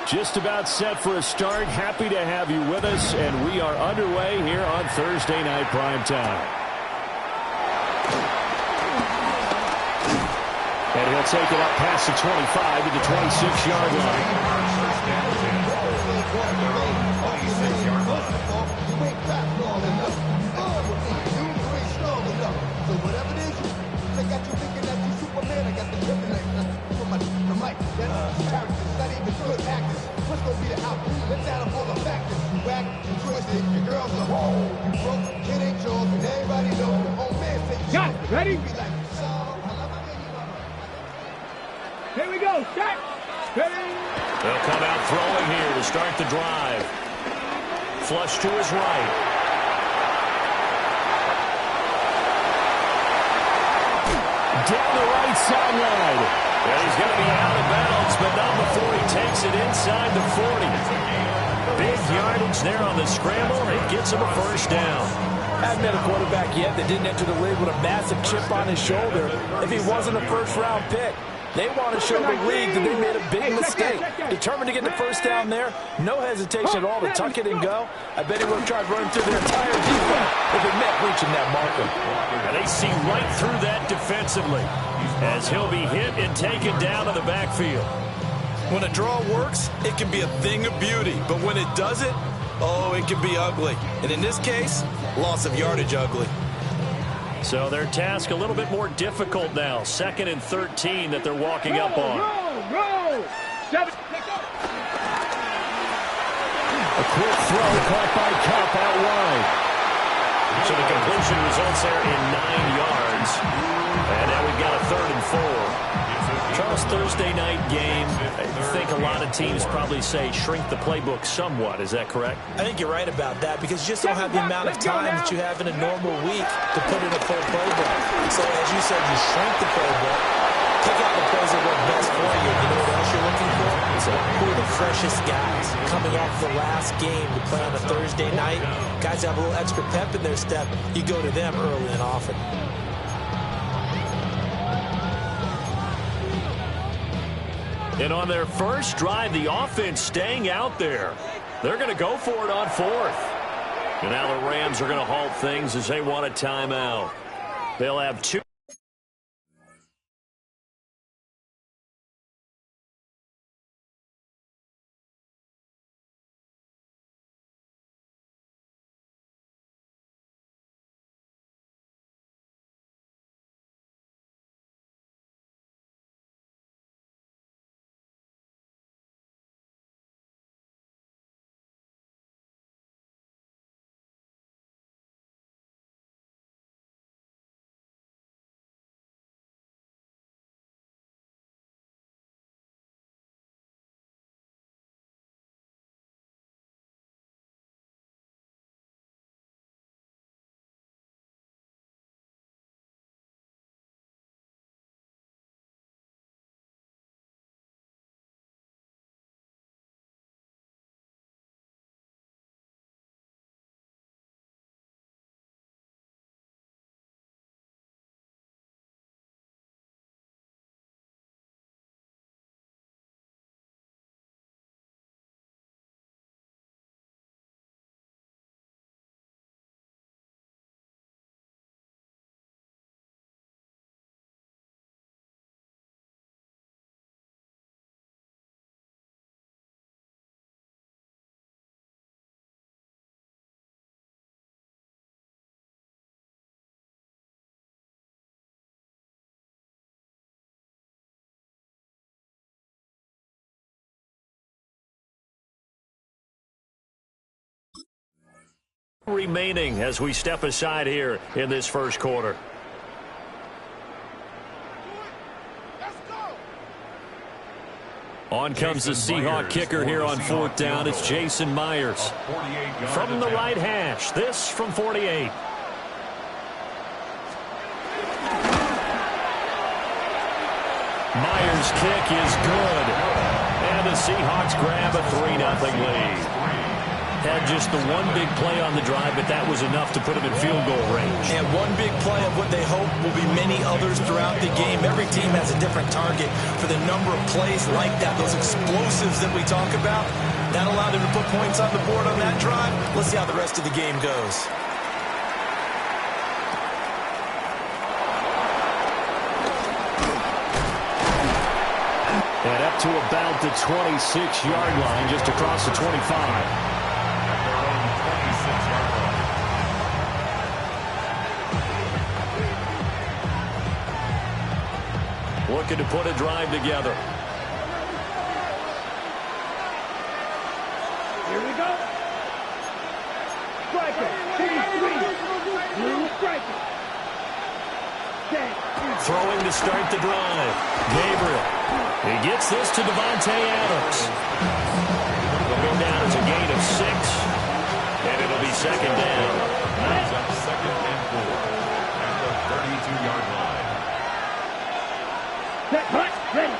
Just about set for a start. Happy to have you with us, and we are underway here on Thursday Night Primetime. And he'll take it up past the 25 to the 26-yard line. Ready? Here we go. Set. Ready? They'll come out throwing here to start the drive. Flush to his right. Down the right sideline. Well, he's going to be out of bounds, but not before he takes it inside the 40. Big yardage there on the scramble. It gets him a first down. Hasn't been a quarterback yet that didn't enter the league with a massive chip on his shoulder if he wasn't a first-round pick. They want to show the league that they made a big mistake. Determined to get the first down there. No hesitation at all to tuck it and go. I bet he would have tried running through their entire defense if it meant reaching that marker. And they see right through that defensively as he'll be hit and taken down to the backfield. When a draw works, it can be a thing of beauty. But when it doesn't, oh, it can be ugly. And in this case, loss of yardage ugly. So their task a little bit more difficult now. 2nd and 13 that they're walking up on. Roll. A quick throw caught by Cup out wide. So the completion results there in 9 yards. And now we've got a 3rd and 4. Charles, Thursday night game, I think a lot of teams probably say shrink the playbook somewhat. Is that correct? I think you're right about that because you just don't have the amount of time that you have in a normal week to put in a full playbook. So as you said, you shrink the playbook, pick out the plays that work best for you. You know what else you're looking for? So who are the freshest guys coming off the last game to play on a Thursday night? Guys have a little extra pep in their step. You go to them early and often. And on their first drive, the offense staying out there. They're going to go for it on 4th. And now the Rams are going to halt things as they want a timeout. They'll have 2. Remaining as we step aside here in this first quarter. On comes the Seahawk kicker here on 4th down. It's Jason Myers. From the right hash, this from 48. Myers' kick is good. And the Seahawks grab a 3-0 lead. Had just the one big play on the drive, but that was enough to put him in field goal range. And one big play of what they hope will be many others throughout the game. Every team has a different target for the number of plays like that, those explosives that we talk about. That allowed him to put points on the board on that drive. Let's see how the rest of the game goes. And up to about the 26-yard line, just across the 25. Looking to put a drive together. Here we go. Striker, 2-3. Blue striker. Throwing to start the drive. Gabriel. He gets this to Devontae Adams. They'll go down as a gain of 6. And it'll be second down. Brings up 2nd and 4 at the 32-yard line. Ready.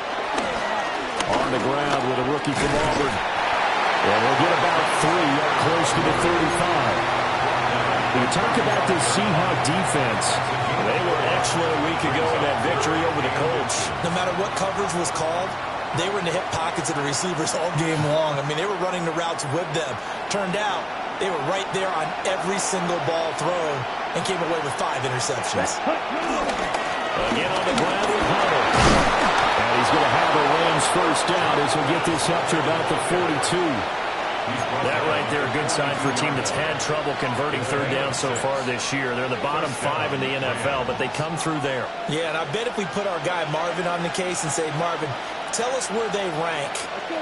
On the ground with a rookie from Auburn. And we'll get about 3 up close to the 35. When you talk about this Seahawk defense, they were excellent a week ago in that victory over the Colts. No matter what coverage was called, they were in the hip pockets of the receivers all game long. I mean, they were running the routes with them. Turned out, they were right there on every single ball thrown and came away with 5 interceptions. Again on the ground with Huddle. And he's going to have a Rams first down as he'll get this up to about the 42. That right there, a good sign for a team that's had trouble converting third down so far this year. They're the bottom 5 in the NFL, but they come through there. Yeah, and I bet if we put our guy Marvin on the case and say, Marvin, tell us where they rank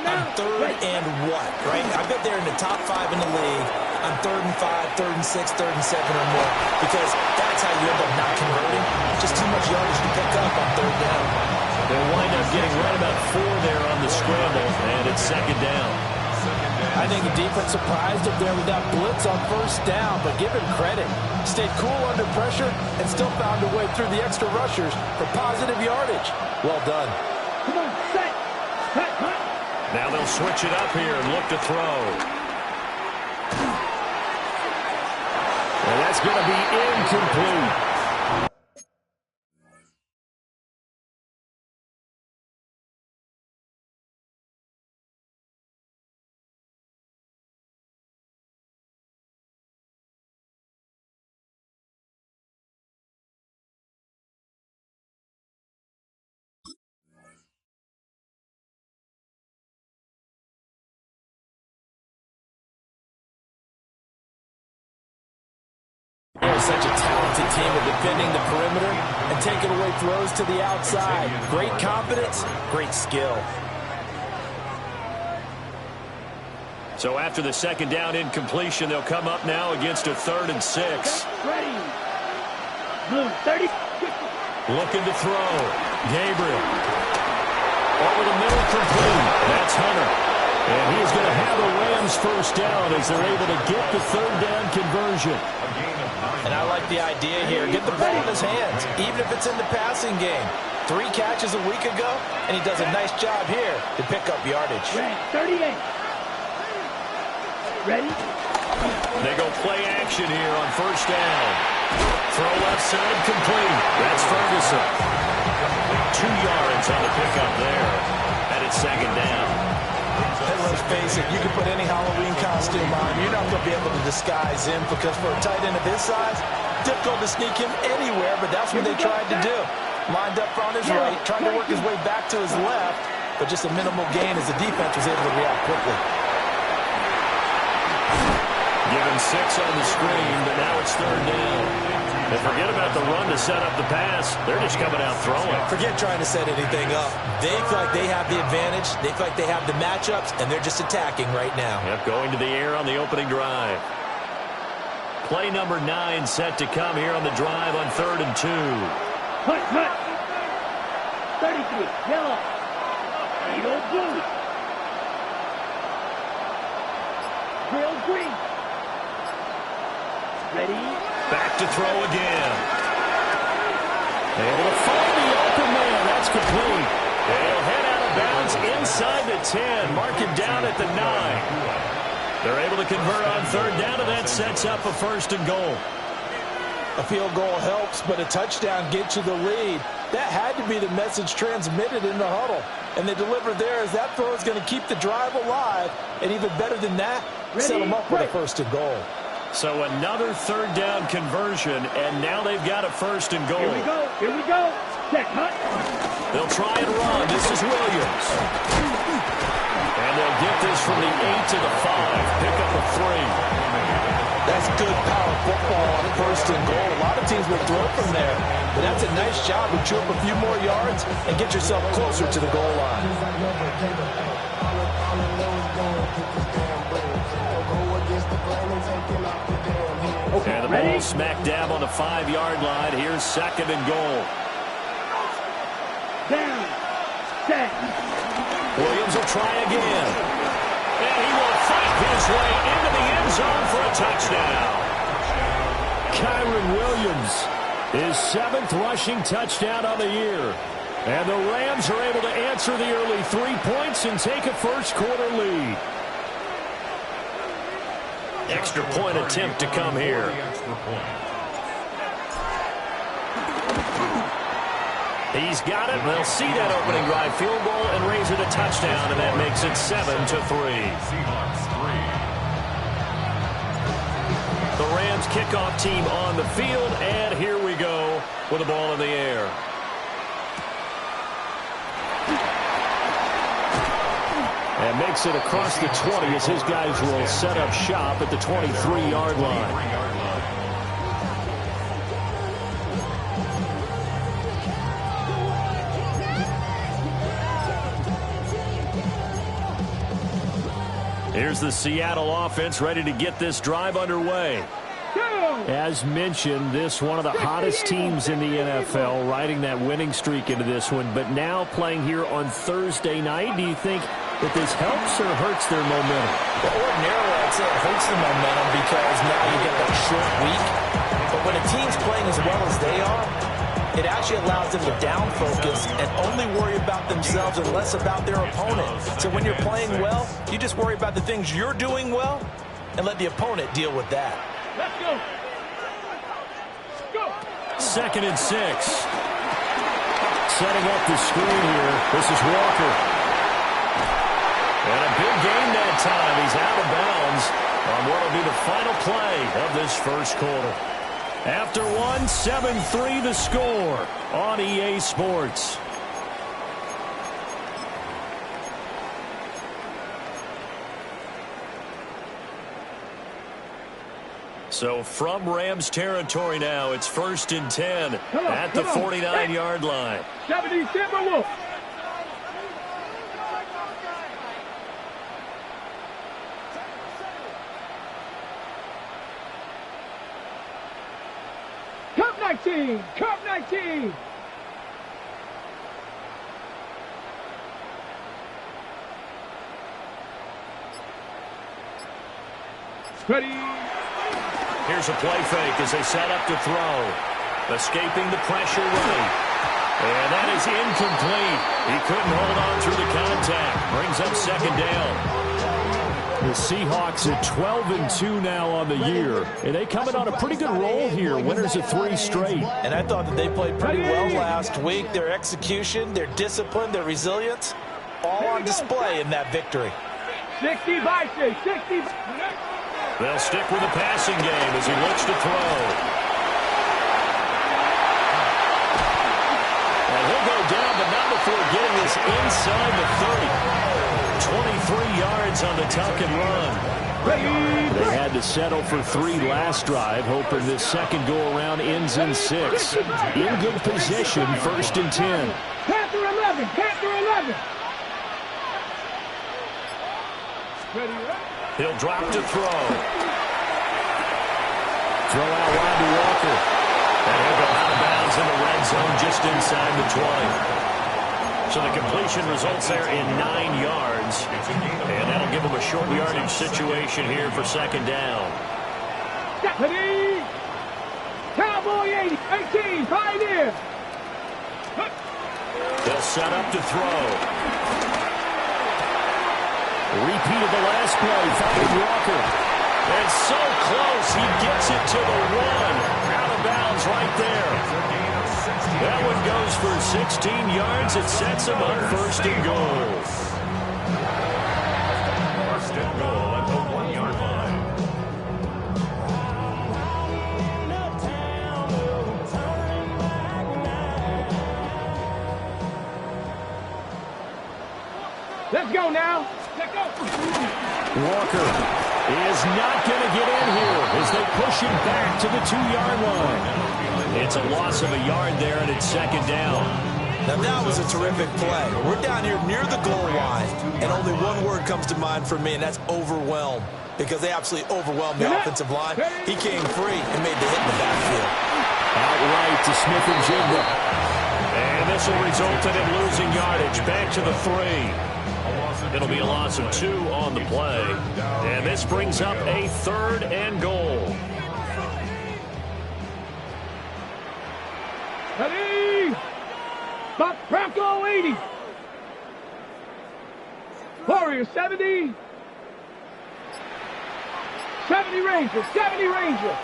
on 3rd and what, right? I bet they're in the top 5 in the league on 3rd and 5, 3rd and 6, 3rd and 7 or more, because that's how you end up not converting. Just too much yardage to pick up on 3rd down. They'll wind up getting right about 4 there on the scramble, and it's second down. I think the defense surprised him there with that blitz on first down, but give him credit. Stayed cool under pressure and still found a way through the extra rushers for positive yardage. Well done. Come on, set. Now they'll switch it up here and look to throw. And that's going to be incomplete. They're such a talented team at defending the perimeter and taking away throws to the outside. Great confidence, great skill. So after the second down incompletion, they'll come up now against a 3rd and 6. Ready. Blue, 30. Looking to throw. Gabriel. Over the middle, complete. That's Hunter. And he's going to have a Rams first down as they're able to get the 3rd down conversion. And I like the idea here. Get the ball in his hands, even if it's in the passing game. 3 catches a week ago, and he does a nice job here to pick up yardage. 38. Ready? They go play action here on first down. Throw left side, complete. That's Ferguson. 2 yards on the pickup there. And it's second down. And let's face it, you can put any Halloween costume on. You're not going to be able to disguise him because for a tight end of his size, difficult to sneak him anywhere, but that's what they tried to do. Lined up on his right, trying to work his way back to his left, but just a minimal gain as the defense was able to react quickly. Given 6 on the screen, but now it's 3rd down. And forget about the run to set up the pass. They're just coming out throwing. Forget trying to set anything up. They feel like they have the advantage. They feel like they have the matchups, and they're just attacking right now. Yep, going to the air on the opening drive. Play number 9 set to come here on the drive on 3rd and 2. Hut. 33. Yellow. Eagle blue. Grill green. Ready? Back to throw again. Able to find the open man. That's complete. They'll head out of bounds inside the 10. Mark him down at the 9. They're able to convert on third down, and that sets up a 1st and goal. A field goal helps, but a touchdown gets you the lead. That had to be the message transmitted in the huddle. And they delivered there as that throw is going to keep the drive alive. And even better than that, set them up with a 1st and goal. So another 3rd down conversion, and now they've got a 1st and goal. Here we go. Here we go. Check, hut. They'll try and run. This is Williams. And they'll get this from the 8 to the 5. Pick up a 3. That's good power football on 1st and goal. A lot of teams will throw from there. But that's a nice job to chew up a few more yards and get yourself closer to the goal line. And the ball smack dab on the 5-yard line. Here's 2nd and goal. Down. Set. Williams will try again. And he will fight his way into the end zone for a touchdown. Kyron Williams, his 7th rushing touchdown on the year. And the Rams are able to answer the early 3 points and take a first-quarter lead. Extra point attempt to come here. He's got it. They'll see that opening drive field goal and raise it a touchdown, and that makes it 7-3. The Rams kickoff team on the field, and here we go with the ball in the air. And makes it across the 20 as his guys will set up shop at the 23-yard line. Here's the Seattle offense ready to get this drive underway. As mentioned, this one of the hottest teams in the NFL, riding that winning streak into this one, but now playing here on Thursday night. Do you think that this helps or hurts their momentum? Well, ordinarily, I'd say it hurts the momentum because now you get that short week. But when a team's playing as well as they are, it actually allows them to down focus and only worry about themselves and less about their opponent. So when you're playing well, you just worry about the things you're doing well and let the opponent deal with that. Let's go. Go. 2nd and 6. Setting up the screen here. This is Walker. And a big gain that time. He's out of bounds on what will be the final play of this first quarter. After 7-3 the score on EA Sports. So from Rams territory now, it's 1st and 10 at the 49-yard line. 70 Timberwolves. Cup 19. Cup 19. Ready. Here's a play fake as they set up to throw. Escaping the pressure right. And that is incomplete. He couldn't hold on through the contact. Brings up 2nd down. The Seahawks at 12-2 now on the year. And they coming on a pretty good roll here. Winners of 3 straight. And I thought that they played pretty well last week. Their execution, their discipline, their resilience, all on display in that victory. 60 by 60. They'll stick with the passing game as he looks to throw. And he'll go down, but not before getting this inside the 30. 23 yards on the tuck and run. They had to settle for 3 last drive, hoping this second go-around ends in 6. In good position, 1st and 10. Panther 11. Panther 11. Ready. He'll drop to throw. Throw out wide to Walker. And he'll go out of bounds in the red zone just inside the 20. So the completion results there in 9 yards. And that'll give him a short yardage situation here for 2nd down. Ready. Cowboy 18. Pioneer. They'll set up to throw. Repeat of the last play, finding Walker. And so close, he gets it to the 1. Out of bounds right there. That one goes for 16 yards. It sets him up first and goal. First and goal at the 1-yard line. Let's go now. Let's go. Walker is not going to get in here as they push him back to the 2-yard line. It's a loss of a yard there, and it's second down. Now that was a terrific play. We're down here near the goal line, and only one word comes to mind for me, and that's overwhelmed, because they absolutely overwhelmed the offensive line. He came free and made the hit in the backfield. Outright to Smith and Jigba. And this will result in him losing yardage back to the 3. It'll be a loss of 2 on the play. And this brings up a 3rd and goal. Ready? Buck Bronco 80. Warrior 70. 70 Ranger. 70 Ranger.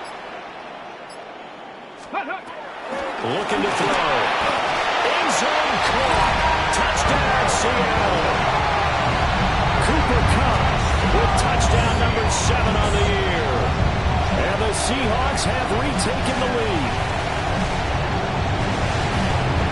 Hut, hut. Looking to throw. End zone caught. Touchdown, Seattle. Cooper Kupp with touchdown number 7 on the year. And the Seahawks have retaken the lead.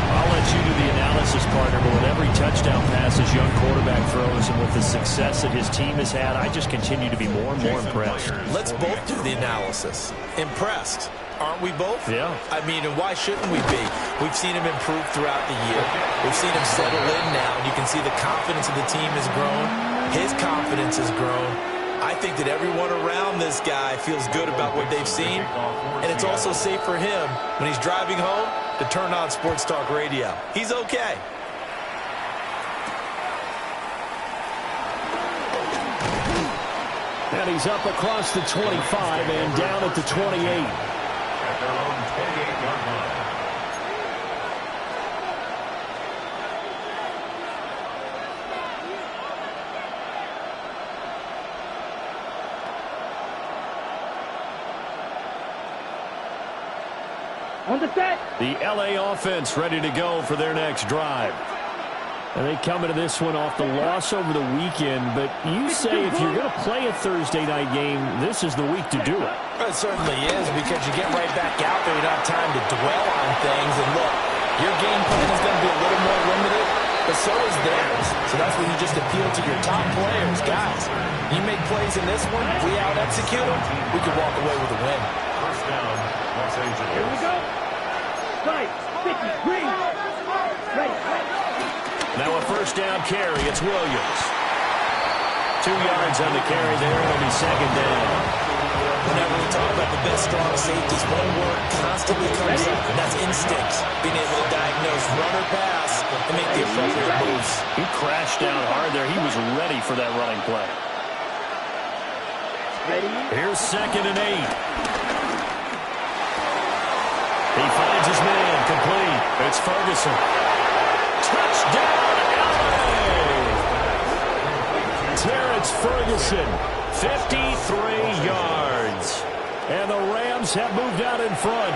I'll let you do the analysis, partner, but with every touchdown pass his young quarterback throws and with the success that his team has had, I just continue to be more and more impressed. Let's both do the analysis. Impressed. Aren't we both? Yeah. I mean, and why shouldn't we be? We've seen him improve throughout the year. We've seen him settle in now, and you can see the confidence of the team has grown. His confidence has grown. I think that everyone around this guy feels good about what they've seen, and it's also safe for him when he's driving home to turn on Sports Talk Radio. He's okay. And he's up across the 25 and down at the 28. At their own 28-yard line. On the set. The LA offense ready to go for their next drive. And they come into this one off the loss over the weekend, but you say if you're going to play a Thursday night game, this is the week to do it. It certainly is, because you get right back out there. You don't have time to dwell on things. And look, your game plan is going to be a little more limited, but so is theirs. So that's when you just appeal to your top players. Guys, you make plays in this one, if we out-execute them, we could walk away with a win. First down, Los Angeles. Here we go. Right. 50. Green. Right. Now a first down carry. It's Williams. 2 yards on the carry there. It'll be second down. Whenever we talk about the best strong safeties, one word constantly comes up, and that's instincts. Being able to diagnose run or pass and make the appropriate moves. He crashed down hard there. He was ready for that running play. Ready. Here's 2nd and 8. He finds his man. Complete. It's Ferguson. Touchdown, LA! Terrence Ferguson, 53 yards. And the Rams have moved out in front.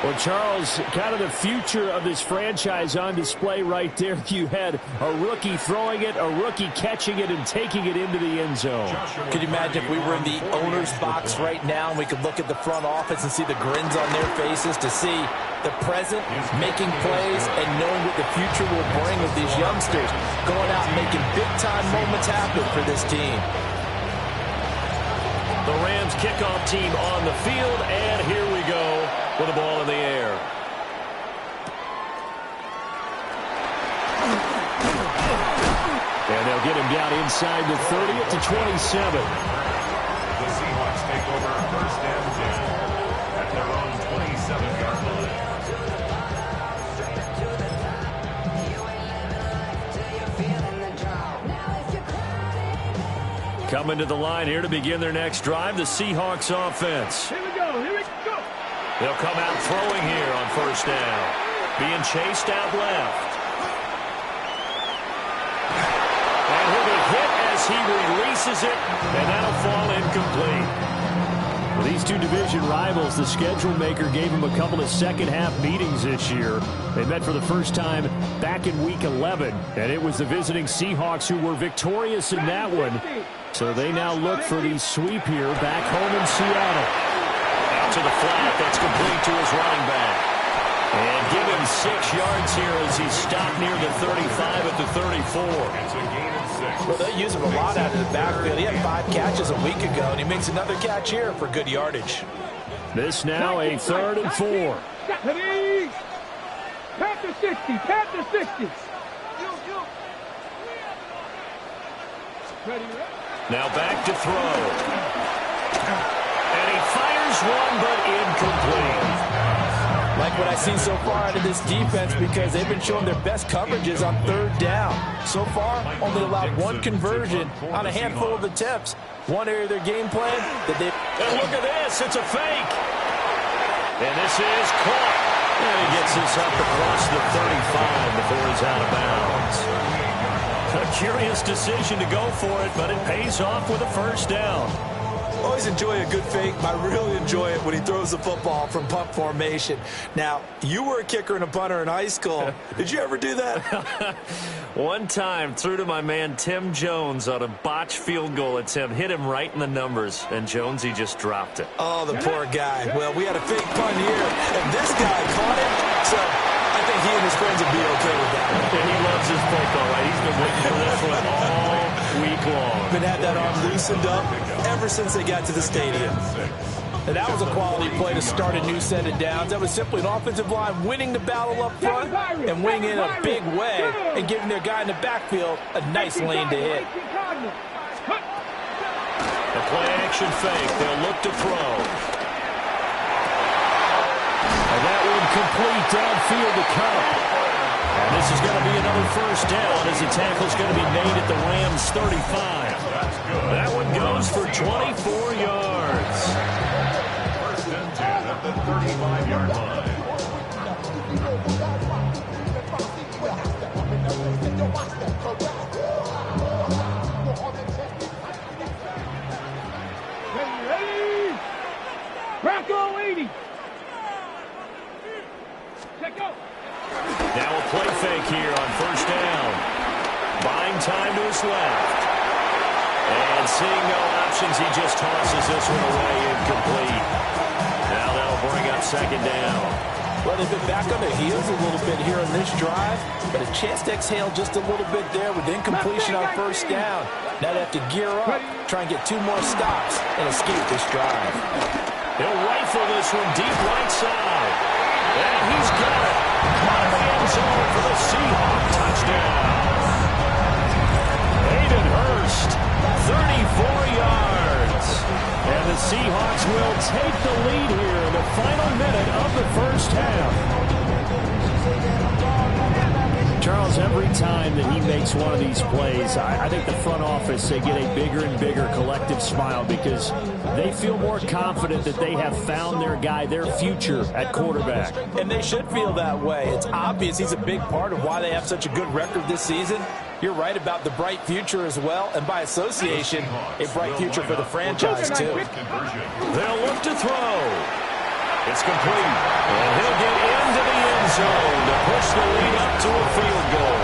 Well, Charles, kind of the future of this franchise on display right there. You had a rookie throwing it, a rookie catching it, and taking it into the end zone. Could you imagine if we were in the owner's box right now and we could look at the front office and see the grins on their faces, to see the present making plays and knowing what the future will bring with these youngsters going out and making big-time moments happen for this team. The Rams kickoff team on the field, and here we go with the ball in the air. And they'll get him down inside the 30 at the 27. The Seahawks take over first and 10 at their own 27-yard line. Coming to the line here to begin their next drive, the Seahawks offense. Here we go. Here we go. They'll come out throwing here on first down. Being chased out left. as he releases it, and that'll fall incomplete. For these two division rivals, the schedule maker gave them a couple of second-half meetings this year. They met for the first time back in Week 11, and it was the visiting Seahawks who were victorious in that one. So they now look for the sweep here back home in Seattle. Out to the flat. That's complete to his running back. And give him 6 yards here as he's stopped near the 35 at the 34. It's a gain of 6. Well, they use him a lot out of the backfield. He had 5 catches a week ago, and he makes another catch here for good yardage. This now a 3rd and 4. Tap to 60. Tap to 60. Now back to throw. And he fires one, but incomplete. Like what I see so far out of this defense, because they've been showing their best coverages on 3rd down. So far, only allowed 1 conversion on a handful of attempts. One area of their game plan that they... And look at this. It's a fake. And this is caught. And he gets this up across the 35 before he's out of bounds. A curious decision to go for it, but it pays off with a 1st down. Always enjoy a good fake. I really enjoy it when he throws the football from punt formation. Now, you were a kicker and a punter in high school. Did you ever do that? One time, threw to my man Tim Jones on a botched field goal attempt. Hit him right in the numbers, and Jonesy just dropped it. Oh, the poor guy. Well, we had a fake punt here, and this guy caught it. So I think he and his friends would be okay with that. And he loves his football, right? He's been waiting for this one all week long. Been had that arm loosened up ever since they got to the stadium. And that was a quality play to start a new set of downs. That was simply an offensive line winning the battle up front and winning in a big way and giving their guy in the backfield a nice lane to hit. The play-action fake. They'll look to throw. And that one complete downfield to Cup. And this is going to be another 1st down as the tackle's going to be made at the Rams' 35. That one goes for 24 yards. 1st and 10 at the 35-yard line. Ready? Rocco 80. Check out. Now a play fake here on 1st down. Buying time to his left. And seeing no options, he just tosses this one away incomplete. Now that'll bring up 2nd down. Well, they've been back on their heels a little bit here on this drive, but a chance to exhale just a little bit there with incompletion on 1st down. Now they have to gear up, try and get 2 more stops, and escape this drive. He'll rifle this one deep right side. And he's got it. Caught in the end zone for the Seahawks touchdown. Hayden Hurst, 34 yards. And the Seahawks will take the lead here in the final minute of the 1st half. Charles, every time that he makes one of these plays, I think the front office, they get a bigger and bigger collective smile because they feel more confident that they have found their guy, their future at quarterback. And they should feel that way. It's obvious he's a big part of why they have such a good record this season. You're right about the bright future as well, and by association, a bright future for the franchise, too. They'll look to throw. It's complete. And he'll get into the end zone to push the lead up to a field goal.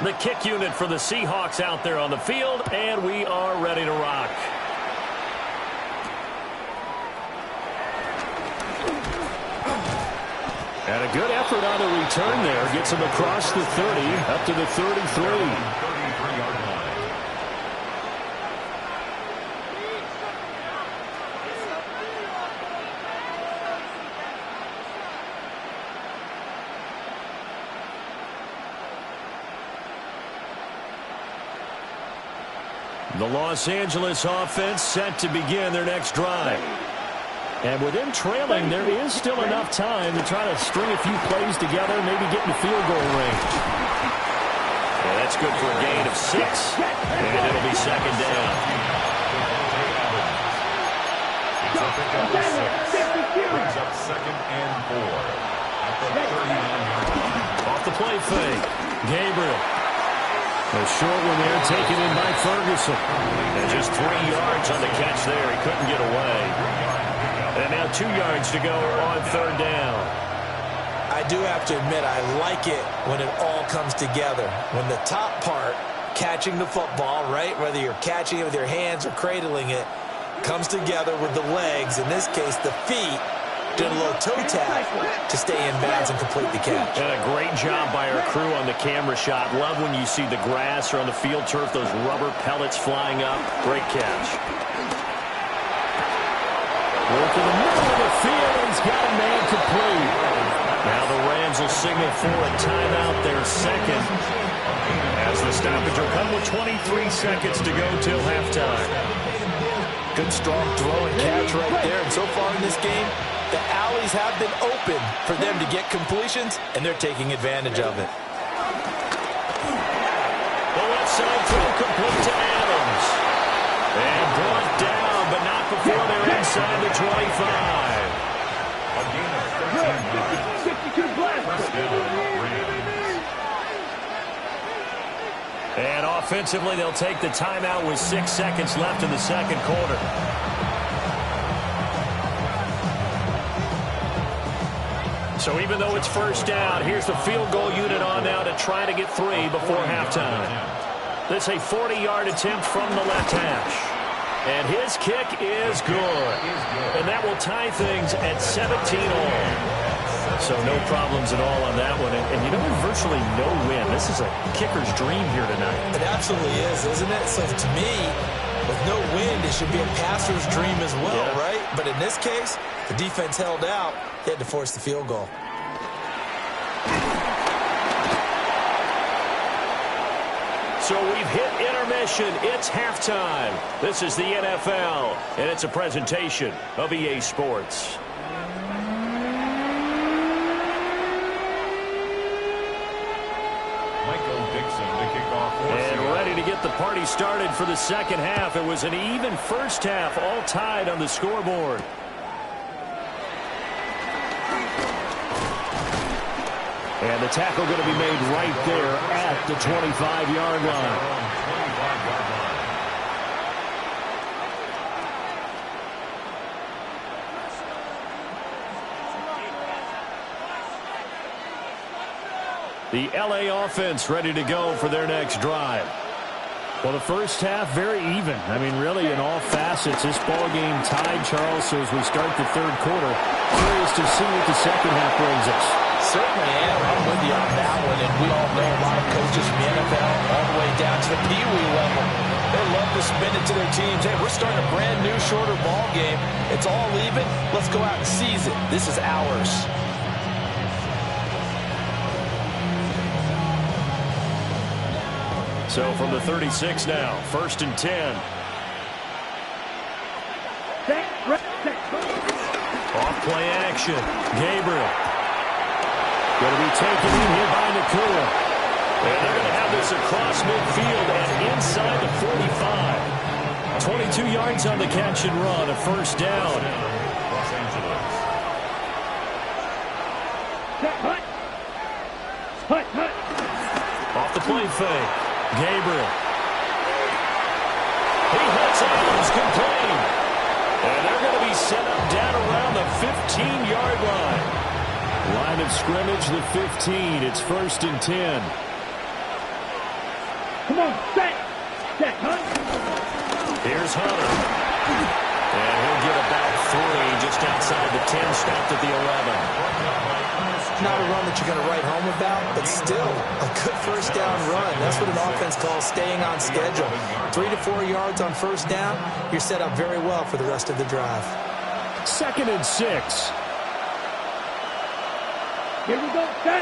The kick unit for the Seahawks out there on the field, and we are ready to rock. And a good effort on the return there. Gets him across the 30, up to the 33. The Los Angeles offense set to begin their next drive. And with them trailing, there is still enough time to try to string a few plays together, maybe get in the field goal range. Yeah, that's good for a gain of 6, and it'll be second down. He's up at 6. Brings up 2nd and 4 at the 39-yard line. Off the play fake. Gabriel. A short one there taken in by Ferguson. And just 3 yards on the catch there. He couldn't get away. And now 2 yards to go on 3rd down. I do have to admit, I like it when it all comes together. When the top part, catching the football, right, whether you're catching it with your hands or cradling it, comes together with the legs, in this case the feet, doing a little toe tap to stay in bounds and complete the catch. And a great job by our crew on the camera shot. Love when you see the grass or on the field turf, those rubber pellets flying up. Great catch. Work in the middle of the field, and he's got a man complete. Now the Rams will signal for a timeout, their second, as the stoppage will come with 23 seconds to go till halftime. Good, strong throw and catch right there. And so far in this game, the alleys have been open for them to get completions, and they're taking advantage of it. The left side throw complete to Adams. And brought down, but not before they're inside the 25. A gain of 13 yards. 62 blast. First down, Rams. And offensively, they'll take the timeout with 6 seconds left in the second quarter. So even though it's first down, here's the field goal unit on now to try to get 3 before halftime. This is a 40-yard attempt from the left hash. And his kick is good. And that will tie things at 17 all. So no problems at all on that one. And you know, virtually no win. This is a kicker's dream here tonight. It absolutely is, isn't it? So to me, with no wind, it should be a passer's dream as well, right? But in this case, the defense held out. They had to force the field goal. So we've hit intermission. It's halftime. This is the NFL, and it's a presentation of EA Sports. And ready to get the party started for the second half. It was an even first half, all tied on the scoreboard. And the tackle going to be made right there at the 25-yard line. The LA offense ready to go for their next drive. Well, the first half, very even. I mean, really, in all facets, this ball game tied, Charles. So as we start the third quarter, curious to see what the second half brings us. Certainly am. I'm with you on that one. And we all know a lot of coaches from the NFL all the way down to the Pee Wee level. They love to spin it to their teams. Hey, we're starting a brand new, shorter ball game. It's all even. Let's go out and seize it. This is ours. So from the 36 now, 1st and 10. Off play action. Gabriel. Going to be taken in here by Ncaa. And they're going to have this across midfield and inside the 45. 22 yards on the catch and run, a first down. Los Angeles. Off the play fake. Gabriel. He hits Adams complete. And they're going to be set up down around the 15-yard line. Line of scrimmage, the 15. It's 1st and 10. Come on, set, Hunt. Here's Hunter. And he'll get about 3 just outside the 10, stopped at the 11. Not a run that you're going to write home about, but still a good first down run. That's what an offense calls staying on schedule. 3 to 4 yards on first down, you're set up very well for the rest of the drive. 2nd and 6. Here we go, set.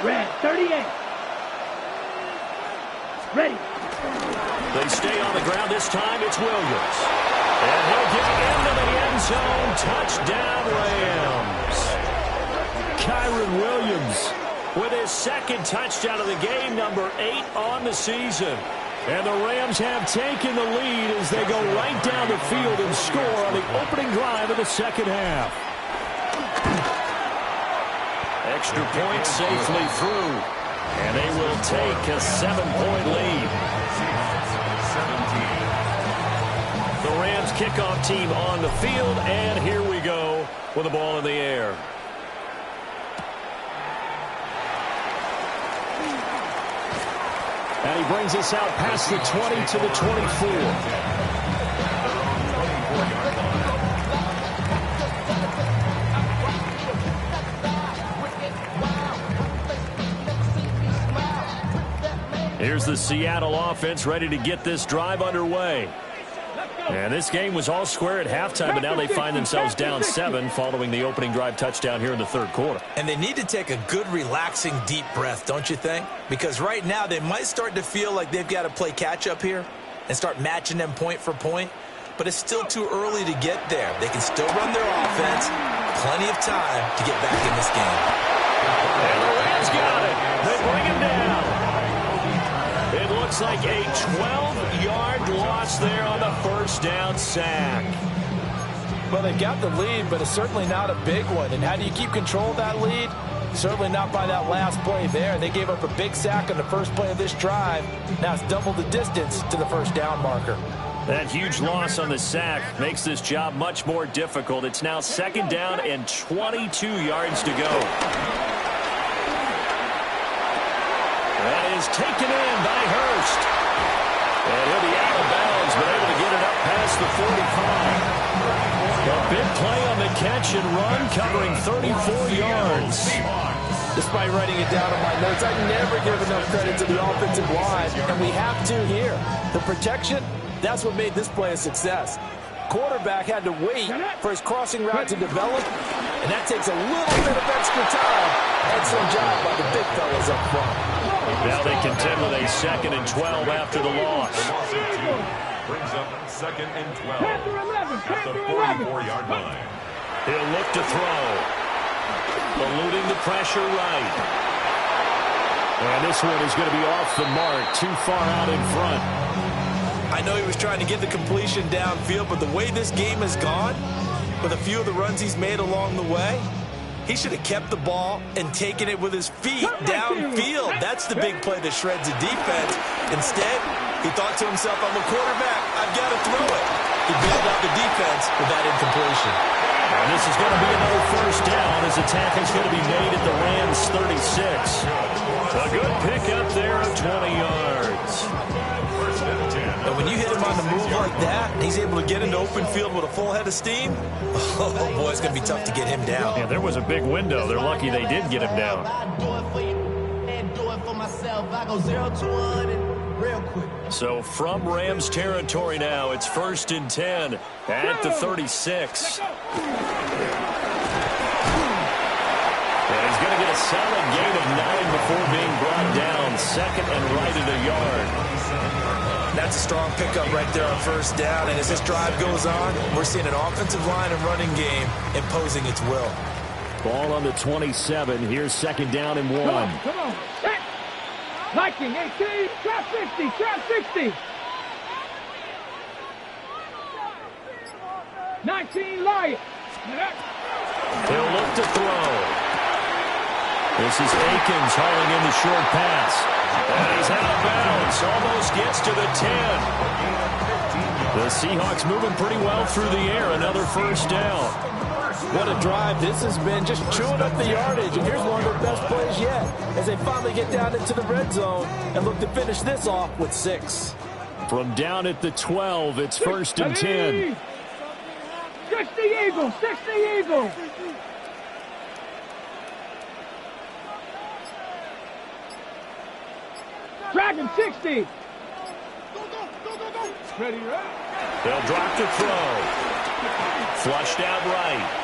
Red, 38. Ready. They stay on the ground. This time it's Williams. And he'll get into the end zone. Touchdown, Rams. Kyron Williams with his second touchdown of the game, number 8 on the season. And the Rams have taken the lead as they go right down the field and score on the opening drive of the second half. Extra point safely through. And they will take a 7-point lead. The Rams kickoff team on the field, and here we go with the ball in the air. And he brings us out past the 20 to the 24. Here's the Seattle offense ready to get this drive underway. And this game was all square at halftime, but now they find themselves down 7 following the opening drive touchdown here in the third quarter. And they need to take a good, relaxing, deep breath, don't you think? Because right now they might start to feel like they've got to play catch-up here and start matching them point for point. But it's still too early to get there. They can still run their offense. Plenty of time to get back in this game. And the Rams got it. They bring him down. It looks like a 12-yard loss there on the first down sack. Well, they've got the lead, but it's certainly not a big one. And how do you keep control of that lead? Certainly not by that last play there. They gave up a big sack on the first play of this drive. Now it's double the distance to the first down marker. That huge loss on the sack makes this job much more difficult. It's now second down and 22 yards to go. That is taken in by Hurst. And he'll be out of bounds, but able to get it up past the 45. A big play on the catch and run, covering 34 yards. Despite writing it down on my notes, I never give enough credit to the offensive line, and we have to here. The protection, that's what made this play a success. Quarterback had to wait for his crossing route to develop, and that takes a little bit of extra time. Excellent job by the big fellas up front. Now they contend with a 2nd and 12 after the loss. Brings up 2nd and 12 at the 44-yard line. He'll look to throw. Eluding the pressure right. And this one is going to be off the mark, too far out in front. I know he was trying to get the completion downfield, but the way this game has gone, with a few of the runs he's made along the way, he should have kept the ball and taken it with his feet downfield. That's the big play that shreds the defense. Instead, he thought to himself, I'm a quarterback, I've got to throw it. He bailed out the defense with that incompletion. And this is going to be another first down as the tackle's going to be made at the Rams 36. A good pickup there of 20 yards. And when you hit him on the move like that, and he's able to get into open field with a full head of steam, oh boy, it's going to be tough to get him down. Yeah, there was a big window. They're lucky they did get him down. So from Rams territory now, it's 1st and 10 at the 36. And he's going to get a solid gain of 9 before being brought down. 2nd and right at a yard. That's a strong pickup right there on first down. And as this drive goes on, we're seeing an offensive line and running game imposing its will. Ball on the 27. Here's 2nd down and 1. Come on. Set. Viking, 18. Trap 60. Trap 60. 19, Lion. He'll look to throw. This is Akins hauling in the short pass. And he's out of bounds. Almost gets to the 10. The Seahawks moving pretty well through the air. Another first down. What a drive this has been, just chewing up the yardage. And here's one of their best plays yet as they finally get down into the red zone and look to finish this off with 6. From down at the 12, it's 1st and 10. 60 Eagles. 60 Eagles. Dragon 60. Ready, right? They'll drop to throw. Flushed out right.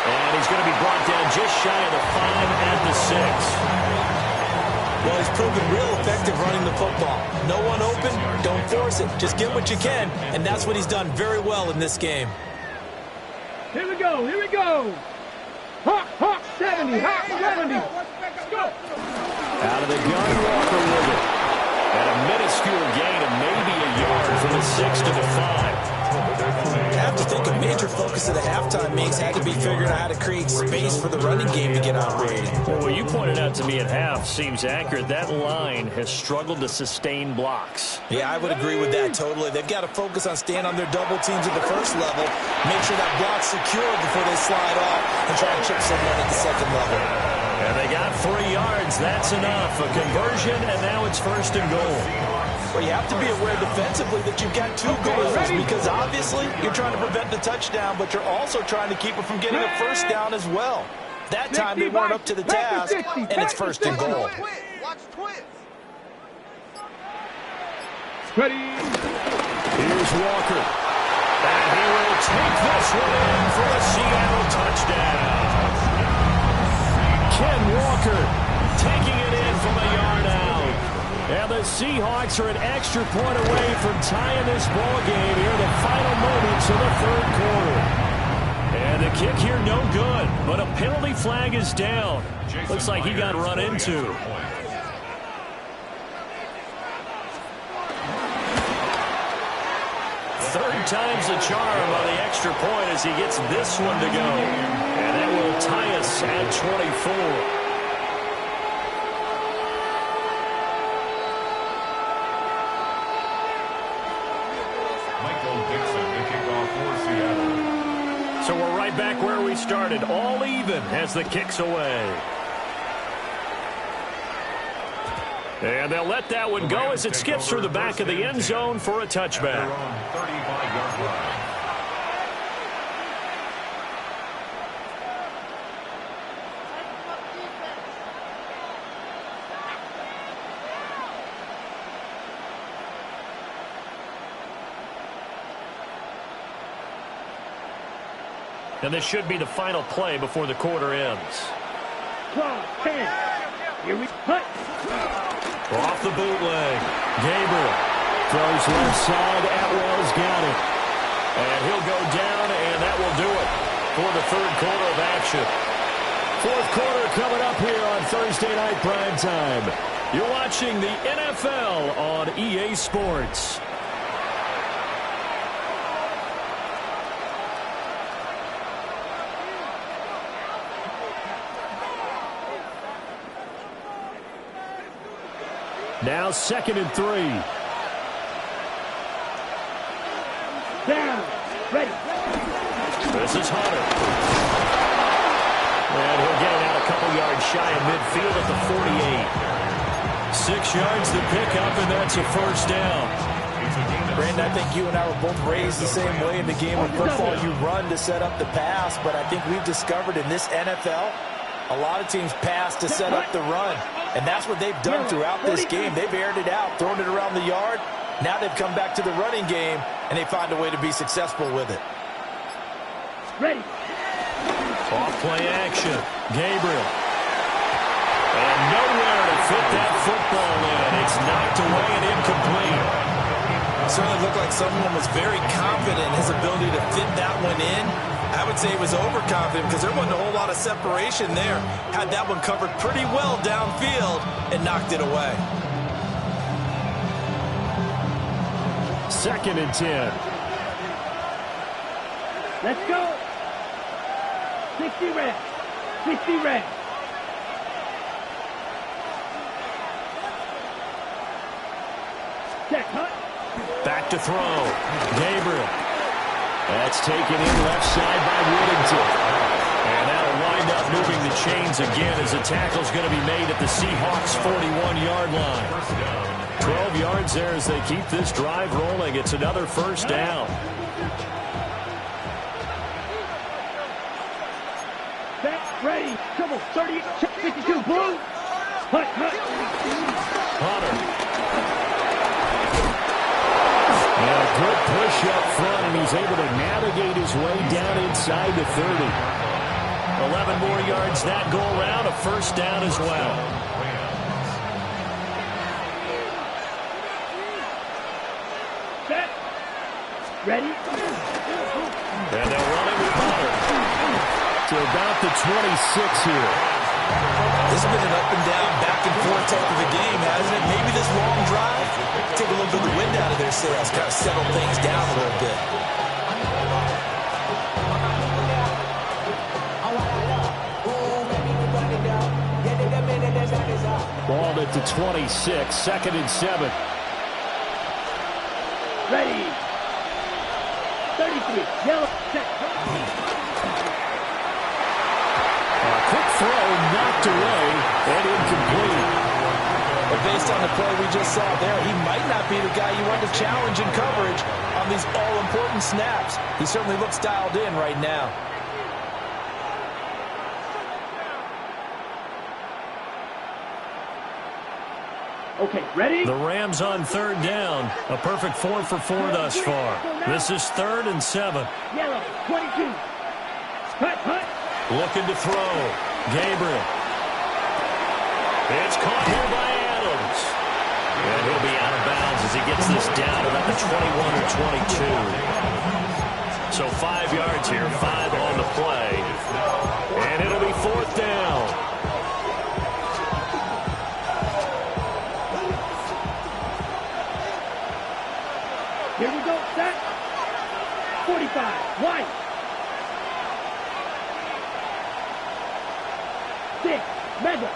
And he's going to be brought down just shy of the 5 at the 6. Well, he's proven real effective running the football. No one open, don't force it. Just get what you can, and that's what he's done very well in this game. Here we go, here we go. Hawk 70, Hawk 70. Let's go. Out of the gun, Walker with it. And a minuscule gain of maybe a yard from the 6 to the 5. I have to think a major focus of the halftime meetings had to be figuring out how to create space for the running game to get operating. Well, what you pointed out to me at half seems accurate. That line has struggled to sustain blocks. Yeah, I would agree with that totally. They've got to focus on staying on their double teams at the first level, make sure that block's secure before they slide off and try to chip someone at the second level. And they got 3 yards. That's enough. A conversion, and now it's 1st and goal. Well, you have to be aware defensively that you've got 2 goals because obviously you're trying to prevent the touchdown, but you're also trying to keep it from getting a first down as well. That time they weren't up to the task, and it's 1st and goal. Ready. Here's Walker. And he will take this one in for a Seattle touchdown. Ken Walker taking it in from a yard out. And the Seahawks are an extra point away from tying this ball game here in the final moments of the 3rd quarter. And the kick here no good, but a penalty flag is down. Looks like he got run into. Third time's the charm on the extra point as he gets this one to go. And that will tie us at 24. So we're right back where we started, all even as the kick's away. And they'll let that one go as it skips through the back of the end zone for a touchback. And this should be the final play before the quarter ends. 12, 10. Here we cut. Off the bootleg. Gabriel throws left side. Atwell's got it. And he'll go down, and that will do it for the 3rd quarter of action. 4th quarter coming up here on Thursday Night Primetime. You're watching the NFL on EA Sports. Now 2nd and 3. Down. Ready. This is Hunter. And he'll get it out a couple yards shy of midfield at the 48. 6 yards to pick up, and that's a 1st down. Brandon, I think you and I were both raised the same way in the game of football. You run to set up the pass, but I think we've discovered in this NFL, a lot of teams pass to set up the run. And that's what they've done throughout this game. They've aired it out, thrown it around the yard. Now they've come back to the running game, and they find a way to be successful with it. Ready. Off play action. Gabriel. And nowhere to fit that football in. It's knocked away and incomplete. Certainly looked like someone was very confident in his ability to fit that one in. I would say he was overconfident because there wasn't a whole lot of separation there. Had that one covered pretty well downfield and knocked it away. 2nd and 10. Let's go. 60 red. 60 red. Check, hut. Back to throw. Gabriel. That's taken in left side by Whittington. And that'll wind up moving the chains again as the tackle's going to be made at the Seahawks' 41-yard line. 12 yards there as they keep this drive rolling. It's another 1st down. Back, ready. Come on, 30, 52, blue. Hut. Hunter. And a good push up front, and he's able to navigate his way down inside the 30. 11 more yards that go around, a 1st down as well. Ready? And they'll run it with Hunter. To about the 26 here. This has been an up and down, back and forth type of a game, hasn't it? Maybe this long drive, take a little bit of the wind out of their sails, kind of settle things down a little bit. Ball at the 26, 2nd and 7. Ready. 33. Yellow. Set. Quick throw knocked away and incomplete. But based on the play we just saw there, he might not be the guy you want to challenge in coverage on these all-important snaps. He certainly looks dialed in right now. Okay, ready? The Rams on 3rd down. A perfect 4 for 4 thus far. This is 3rd and 7. Yellow. 22. Hut, hut. Looking to throw. Gabriel. It's caught here by Adams. And he'll be out of bounds as he gets this down about the 21 or 22. So 5 yards here, 5 on the play. And it'll be 4th down. Here we go. Set. 45. White. 6. Mega.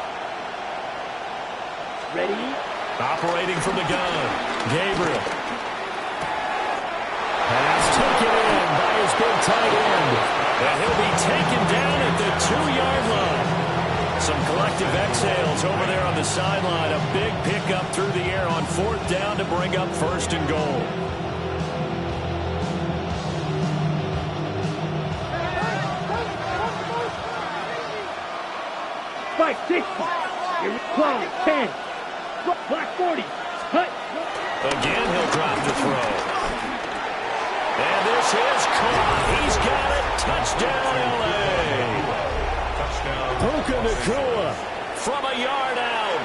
Ready? Operating from the gun. Gabriel. Pass taken in by his big tight end. And he'll be taken down at the 2-yard line. Some collective exhales over there on the sideline. A big pickup through the air on 4th down to bring up 1st and goal. Spike 60. Here we go. 10. Block 40. Hut. Again, he'll drop the throw. And this is caught. He's got it. Touchdown, L.A. Puka Nacua From a yard out.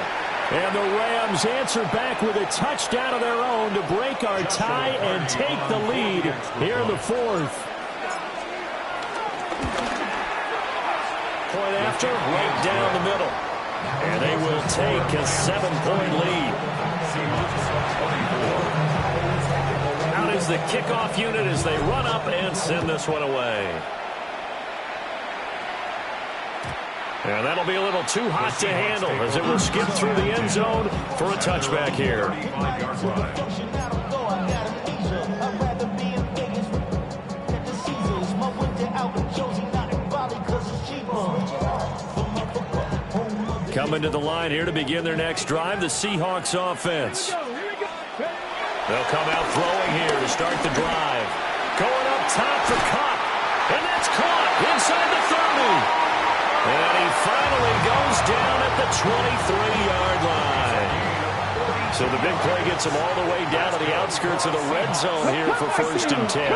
and the Rams answer back with a touchdown of their own to break our tie and take the lead here in the 4th. Point after, right down the middle. And they will take a 7-point lead. Out is the kickoff unit as they run up and send this one away. And that'll be a little too hot to handle as it will skip through the end zone for a touchback here. Coming to the line here to begin their next drive, the Seahawks offense. They'll come out throwing here to start the drive. Going up top for Cup. And that's caught inside the 30. And he finally goes down at the 23-yard line. So the big play gets him all the way down to the outskirts of the red zone here for 1st and 10.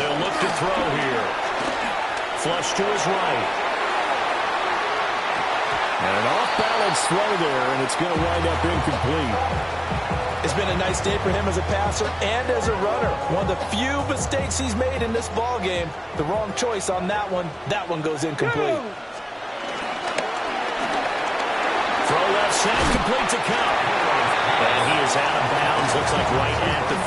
They'll look to throw here. Flush to his right. And an off-balance throw there, and it's going to wind up incomplete. It's been a nice day for him as a passer and as a runner. One of the few mistakes he's made in this ball game. The wrong choice on that one. That one goes incomplete. Throw left side, complete to Cup. And he is out of bounds. Looks like right at the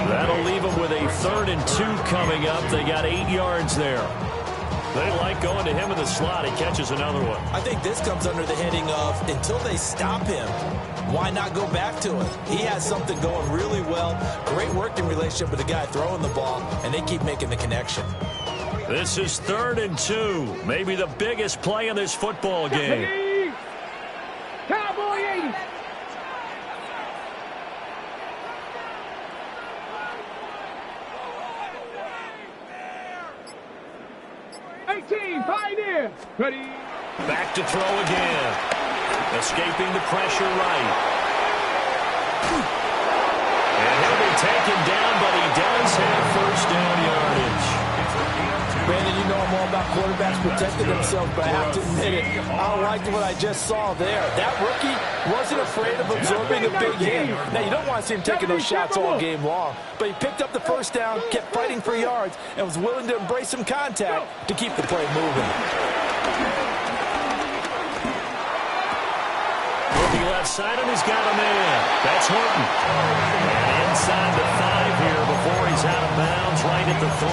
15. That'll leave him with a 3rd and 2 coming up. They got 8 yards there. They like going to him in the slot. He catches another one. I think this comes under the heading of until they stop him, why not go back to it? He has something going really well. Great working relationship with the guy throwing the ball, and they keep making the connection. This is 3rd and 2. Maybe the biggest play in this football game. Cowboy 80. Pioneer. Ready. Back to throw again. Escaping the pressure right. And he'll be taken down, but he does have 1st down yardage. Brandon, you know I'm all about quarterbacks protected themselves, but I have to admit it, I don't like what I just saw there. That rookie wasn't afraid of absorbing a big hit. Now, you don't want to see him taking those shots all game long, but he picked up the first down, kept fighting for yards, and was willing to embrace some contact to keep the play moving. Looking left side, and he's got a man. That's Horton. And inside the 5 here before he's out of bounds, right at the 3.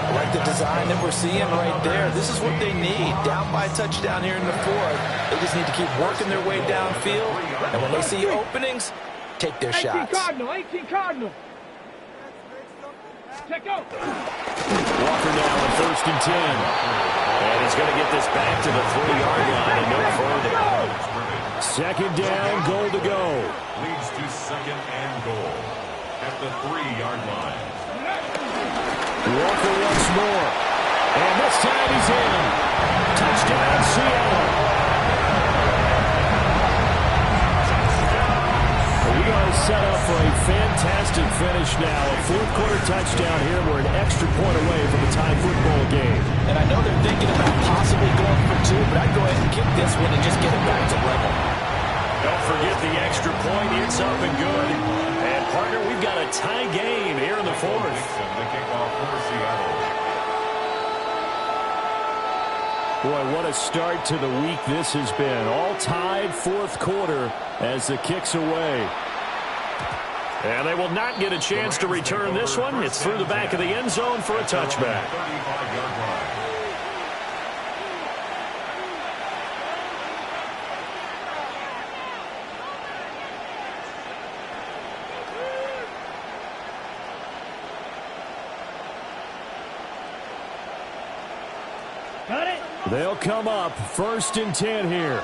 I like the design that we're seeing right there. This is what they need. Down by a touchdown here in the 4th. They just need to keep working their way downfield. And when they see openings, take their 18 shots. Cardinal, 18 Cardinal. Check out. Walker now on 1st and 10. And he's going to get this back to the 3-yard line and no further. 2nd down, goal to go. Leads to 2nd and goal at the 3-yard line. Walker once more. And this time he's in. Touchdown, Seattle. We are set up for a fantastic finish now. A 4th quarter touchdown here. We're an extra point away from a tie football game. And I know they're thinking about possibly going for 2, but I'd go ahead and kick this one and just get it back to level. Don't forget the extra point. It's up and good. And, partner, we've got a tie game here in the 4th. The kickoff for Seattle. Boy, what a start to the week this has been. All tied 4th quarter as the kick's away. And they will not get a chance to return this one. It's through the back of the end zone for a touchback. 35-yard line. Got it. They'll come up 1st and 10 here.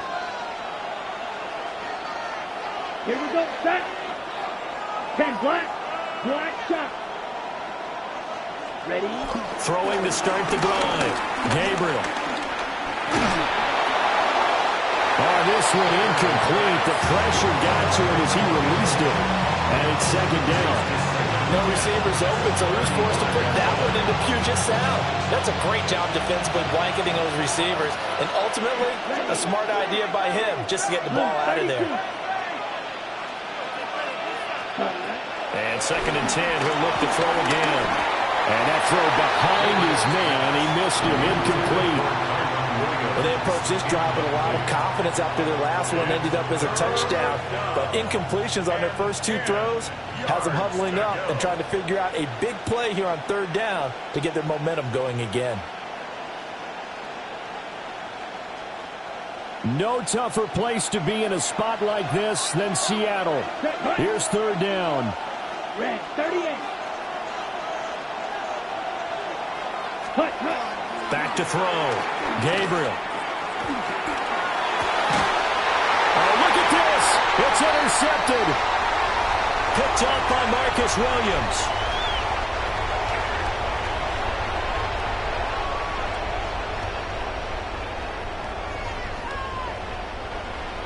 Here we go. Set. 10 black. Black shot. Ready. Throwing to start the drive. Gabriel. Oh, this one incomplete. The pressure got to him as he released it. And it's 2nd down. No receivers open, so who's forced to put that one into Puget Sound? That's a great job defensively blanketing those receivers. And ultimately, a smart idea by him just to get the ball out of there. And 2nd and 10, he'll look to throw again. And that throw behind his man, he missed him, incomplete. Well, they approached this drive with a lot of confidence after their last one ended up as a touchdown. But incompletions on their first 2 throws has them huddling up and trying to figure out a big play here on 3rd down to get their momentum going again. No tougher place to be in a spot like this than Seattle. Here's 3rd down. Red 38. Cut. Back to throw. Gabriel. Oh, look at this. It's intercepted. Picked up by Marcus Williams.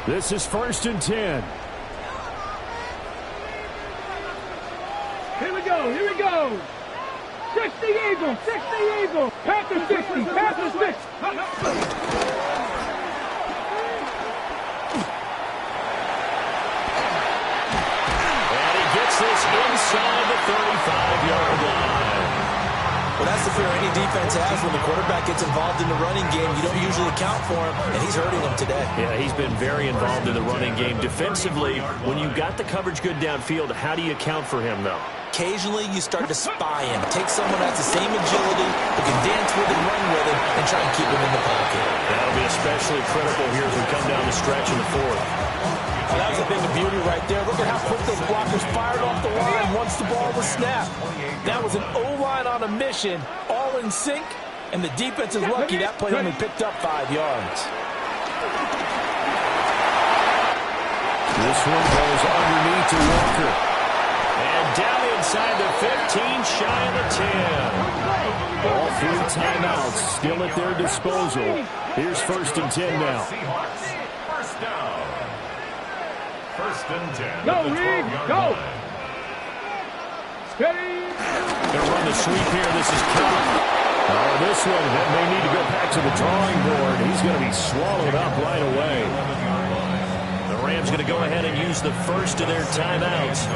This is 1st and 10. Here we go. Here we go. 60 Eagles. 60 Eagles. Panther 60. Panther 60. This inside the 35-yard line. Well, that's the fear any defense has when the quarterback gets involved in the running game. You don't usually account for him, and he's hurting them today. Yeah, he's been very involved in the running game. Defensively, when you got the coverage good downfield, how do you account for him, though? Occasionally, you start to spy him. Take someone that has the same agility, who can dance with him, run with him, and try and keep him in the pocket. That'll be especially critical here as we come down the stretch in the 4th. Oh, that was a thing of beauty right there. Look at how quick those blockers fired off the line once the ball was snapped. That was an O-line on a mission, all in sync, and the defense is lucky that play only picked up 5 yards. This one goes underneath to Walker. And down inside the 15, shy of the 10. All 3 timeouts still at their disposal. Here's 1st and 10 now. First down. 1st and 10. Go, Reed. Go. Steady. They'll run the sweep here. This is Cup. Oh, this one may need to go back to the drawing board. He's going to be swallowed up right away. The Rams going to go ahead and use the first of their timeouts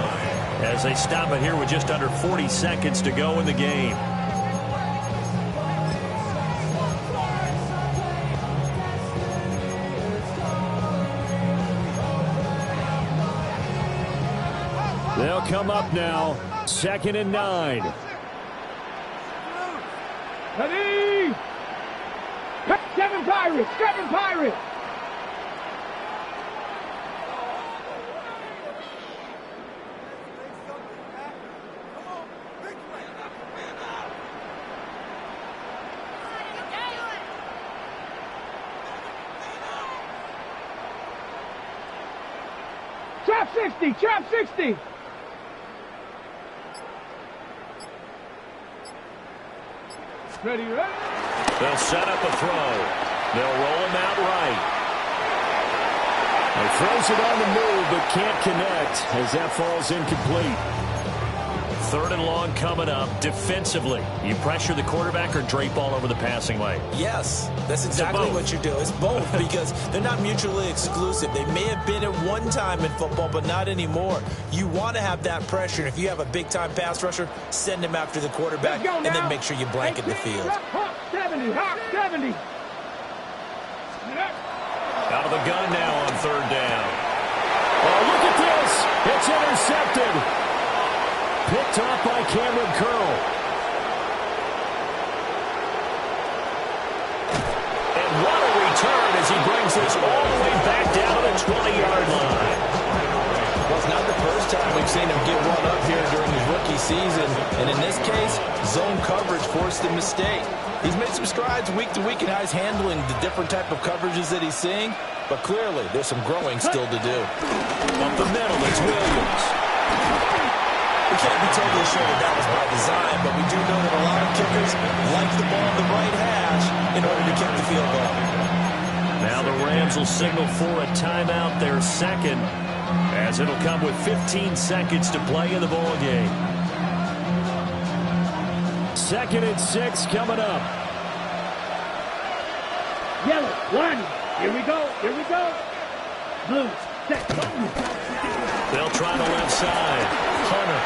as they stop it here with just under 40 seconds to go in the game. They'll come up now. 2nd and 9. Ready? 7 Pirates! 7 Pirates! Trap 60! Trap 60! Ready, ready? They'll set up a throw. They'll roll him out right. He throws it on the move, but can't connect as that falls incomplete. 3rd and long coming up. Defensively, you pressure the quarterback or drape all over the passing lane? Yes, that's exactly what you do. It's both because they're not mutually exclusive. They may have been at one time in football, but not anymore. You want to have that pressure. And if you have a big-time pass rusher, send him after the quarterback, and then make sure you blanket the field. Hawk 70, Hawk 70. Out of the gun now on 3rd down. Oh, look at this. It's intercepted. Picked off by Cameron Curl. And what a return as he brings this all the way back down to the 20-yard line. Well, it's not the first time we've seen him get one up here during his rookie season. And in this case, zone coverage forced him to stay. He's made some strides week to week in how he's handling the different type of coverages that he's seeing. But clearly, there's some growing still to do. Up the middle, it's Williams. We can't be totally sure that was by design, but we do know that a lot of kickers like the ball in the right hash in order to kick the field goal. Now the Rams will signal for a timeout, their second, as it'll come with 15 seconds to play in the ball game. 2nd and 6 coming up. Yellow, 1. Here we go, here we go. Blue, set. They'll try the left side. Hunter.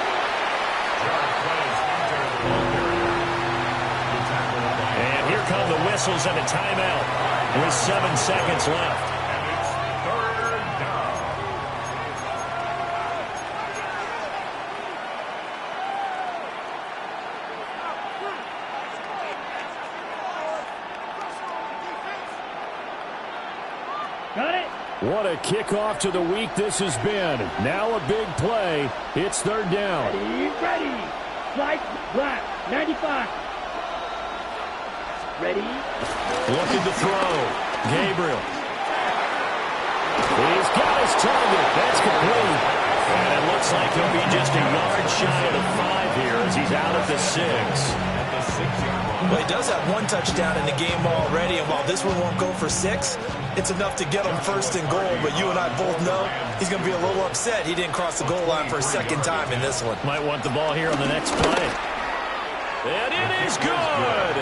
And here come the whistles and a timeout with 7 seconds left. Got it? What a kickoff to the week this has been. Now a big play. It's 3rd down. Ready. Slide left. 95. Ready. Looking to throw. Gabriel. He's got his target. That's complete. And it looks like he'll be just a yard shy of the 5 here as he's out at the 6. Well, he does have 1 touchdown in the game already, and while this one won't go for 6, it's enough to get him 1st and goal. But you and I both know he's going to be a little upset he didn't cross the goal line for a 2nd time in this one. Might want the ball here on the next play. And it is good.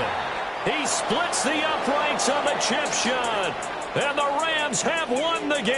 He splits the uprights on the chip shot. And the Rams have won the game.